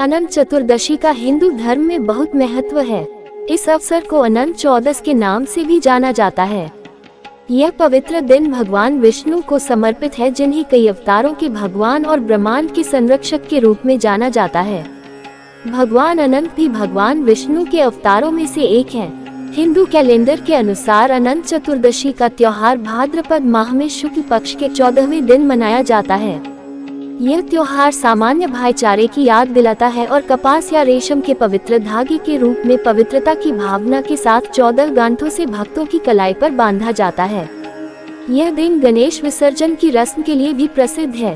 अनंत चतुर्दशी का हिंदू धर्म में बहुत महत्व है। इस अवसर को अनंत चौदस के नाम से भी जाना जाता है। यह पवित्र दिन भगवान विष्णु को समर्पित है, जिन्हें कई अवतारों के भगवान और ब्रह्मांड के संरक्षक के रूप में जाना जाता है। भगवान अनंत भी भगवान विष्णु के अवतारों में से एक हैं। हिंदू कैलेंडर के अनुसार अनंत चतुर्दशी का त्योहार भाद्रपद माह में शुक्ल पक्ष के 14वें दिन मनाया जाता है। यह त्योहार सामान्य भाईचारे की याद दिलाता है और कपास या रेशम के पवित्र धागे के रूप में पवित्रता की भावना के साथ 14 गांठों से भक्तों की कलाई पर बांधा जाता है। यह दिन गणेश विसर्जन की रस्म के लिए भी प्रसिद्ध है।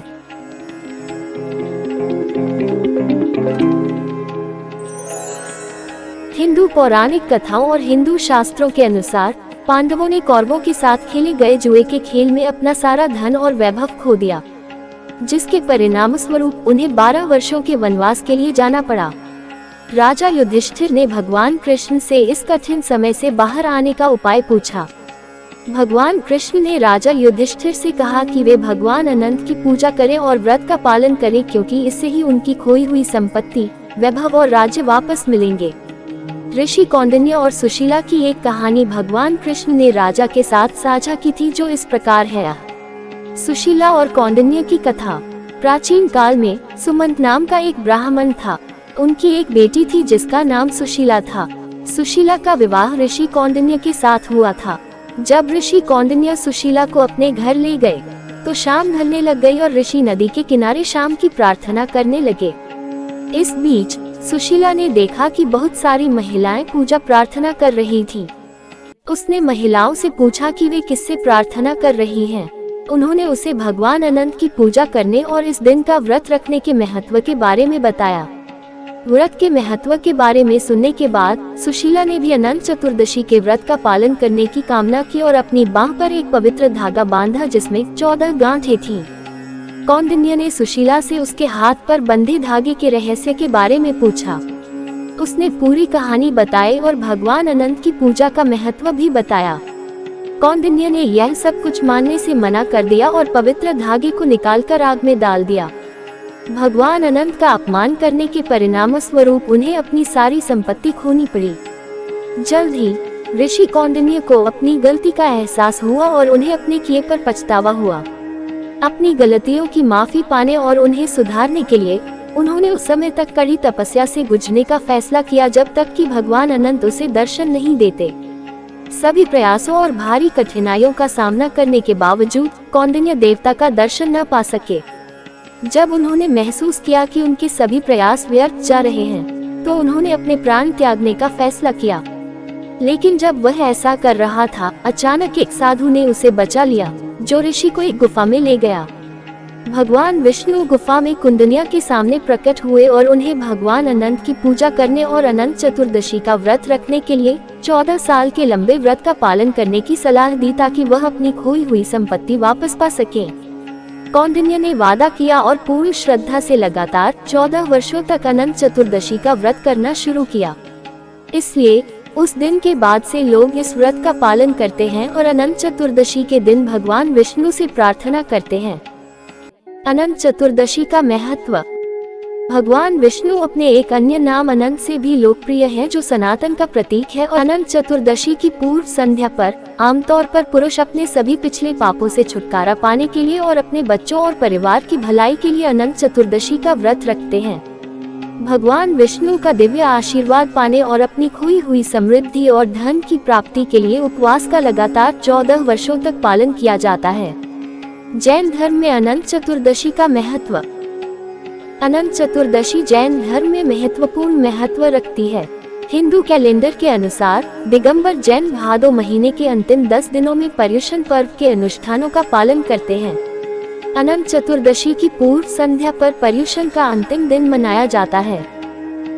हिंदू पौराणिक कथाओं और हिंदू शास्त्रों के अनुसार पांडवों ने कौरवों के साथ खेले गए जुए के खेल में अपना सारा धन और वैभव खो दिया, जिसके परिणाम स्वरूप उन्हें 12 वर्षों के वनवास के लिए जाना पड़ा। राजा युधिष्ठिर ने भगवान कृष्ण से इस कठिन समय से बाहर आने का उपाय पूछा। भगवान कृष्ण ने राजा युधिष्ठिर से कहा कि वे भगवान अनंत की पूजा करें और व्रत का पालन करें, क्योंकि इससे ही उनकी खोई हुई संपत्ति, वैभव और राज्य वापस मिलेंगे। ऋषि कौंडिन्य और सुशीला की एक कहानी भगवान कृष्ण ने राजा के साथ साझा की थी, जो इस प्रकार है। सुशीला और कौंडिन्य की कथा। प्राचीन काल में सुमंत नाम का एक ब्राह्मण था। उनकी एक बेटी थी जिसका नाम सुशीला था। सुशीला का विवाह ऋषि कौंडिन्य के साथ हुआ था। जब ऋषि कौंडिन्य सुशीला को अपने घर ले गए तो शाम ढलने लग गई और ऋषि नदी के किनारे शाम की प्रार्थना करने लगे। इस बीच सुशीला ने देखा कि बहुत सारी महिलाएं पूजा प्रार्थना कर रही थीं। उसने महिलाओं से पूछा कि वे किससे प्रार्थना कर रही हैं। उन्होंने उसे भगवान अनंत की पूजा करने और इस दिन का व्रत रखने के महत्व के बारे में बताया। व्रत के महत्व के बारे में सुनने के बाद सुशीला ने भी अनंत चतुर्दशी के व्रत का पालन करने की कामना की और अपनी बांह पर एक पवित्र धागा बांधा, जिसमें 14 गांठें थीं। कौंडिन्य ने सुशीला से उसके हाथ पर बंधे धागे के रहस्य के बारे में पूछा। उसने पूरी कहानी बताई और भगवान अनंत की पूजा का महत्व भी बताया। कौंडिन्य ने यह सब कुछ मानने से मना कर दिया और पवित्र धागे को निकालकर आग में डाल दिया। भगवान अनंत का अपमान करने के परिणाम स्वरूप उन्हें अपनी सारी संपत्ति खोनी पड़ी। जल्द ही ऋषि कौंडिन्य को अपनी गलती का एहसास हुआ और उन्हें अपने किए पर पछतावा हुआ। अपनी गलतियों की माफी पाने और उन्हें सुधारने के लिए उन्होंने उस समय तक कड़ी तपस्या से गुजरने का फैसला किया, जब तक कि भगवान अनंत उसे दर्शन नहीं देते। सभी प्रयासों और भारी कठिनाइयों का सामना करने के बावजूद कौंडिन्य देवता का दर्शन न पा सके। जब उन्होंने महसूस किया कि उनके सभी प्रयास व्यर्थ जा रहे हैं, तो उन्होंने अपने प्राण त्यागने का फैसला किया। लेकिन जब वह ऐसा कर रहा था, अचानक एक साधु ने उसे बचा लिया, जो ऋषि को एक गुफा में ले गया। भगवान विष्णु गुफा में कुंडनिया के सामने प्रकट हुए और उन्हें भगवान अनंत की पूजा करने और अनंत चतुर्दशी का व्रत रखने के लिए 14 साल के लंबे व्रत का पालन करने की सलाह दी, ताकि वह अपनी खोई हुई संपत्ति वापस पा सके। कौंडिन्य ने वादा किया और पूरी श्रद्धा से लगातार 14 वर्षों तक अनंत चतुर्दशी का व्रत करना शुरू किया। इसलिए उस दिन के बाद से लोग इस व्रत का पालन करते हैं और अनंत चतुर्दशी के दिन भगवान विष्णु से प्रार्थना करते हैं। अनंत चतुर्दशी का महत्व। भगवान विष्णु अपने एक अन्य नाम अनंत से भी लोकप्रिय है, जो सनातन का प्रतीक है। और अनंत चतुर्दशी की पूर्व संध्या पर आमतौर पर पुरुष अपने सभी पिछले पापों से छुटकारा पाने के लिए और अपने बच्चों और परिवार की भलाई के लिए अनंत चतुर्दशी का व्रत रखते हैं। भगवान विष्णु का दिव्य आशीर्वाद पाने और अपनी खोई हुई समृद्धि और धन की प्राप्ति के लिए उपवास का लगातार 14 वर्षों तक पालन किया जाता है। जैन धर्म में अनंत चतुर्दशी का महत्व। अनंत चतुर्दशी जैन धर्म में महत्वपूर्ण महत्व रखती है। हिंदू कैलेंडर के अनुसार दिगंबर जैन भादो महीने के अंतिम 10 दिनों में पर्युषण पर्व के अनुष्ठानों का पालन करते हैं। अनंत चतुर्दशी की पूर्व संध्या पर पर्युषण का अंतिम दिन मनाया जाता है।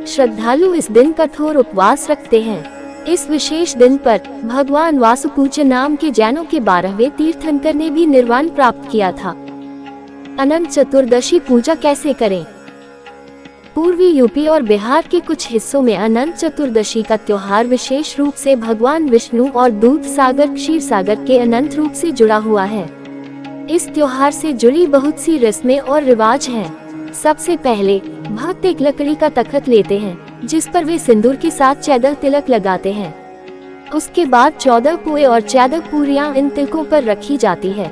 श्रद्धालु इस दिन कठोर उपवास रखते हैं। इस विशेष दिन पर भगवान वासुपूज्य नाम के जैनों के 12वें तीर्थंकर ने भी निर्वाण प्राप्त किया था। अनंत चतुर्दशी पूजा कैसे करें? पूर्वी यूपी और बिहार के कुछ हिस्सों में अनंत चतुर्दशी का त्योहार विशेष रूप से भगवान विष्णु और दूध सागर क्षीर सागर के अनंत रूप से जुड़ा हुआ है। इस त्योहार से जुड़ी बहुत सी रस्में और रिवाज हैं। सबसे पहले भक्त एक लकड़ी का तख्त लेते हैं जिस पर वे सिंदूर के साथ चैदर तिलक लगाते हैं। उसके बाद 14 पुए और 14 पूरियां इन तिलकों पर रखी जाती है।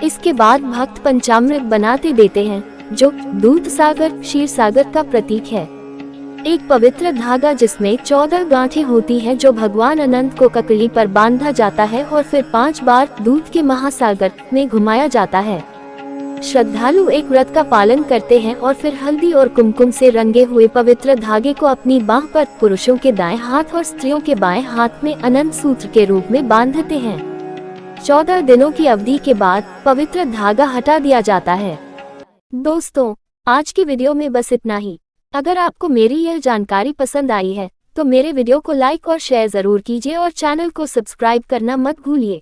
इसके बाद भक्त पंचामृत बनाते देते हैं जो दूध सागर क्षीर सागर का प्रतीक है। एक पवित्र धागा जिसमें 14 गांठें होती है जो भगवान अनंत को ककड़ी पर बांधा जाता है और फिर 5 बार दूध के महासागर में घुमाया जाता है। श्रद्धालु एक व्रत का पालन करते हैं और फिर हल्दी और कुमकुम से रंगे हुए पवित्र धागे को अपनी बांह पर पुरुषों के दाएं हाथ और स्त्रियों के बाएं हाथ में अनंत सूत्र के रूप में बांधते हैं। 14 दिनों की अवधि के बाद पवित्र धागा हटा दिया जाता है। दोस्तों, आज की वीडियो में बस इतना ही। अगर आपको मेरी यह जानकारी पसंद आई है तो मेरे वीडियो को लाइक और शेयर जरूर कीजिए और चैनल को सब्सक्राइब करना मत भूलिए।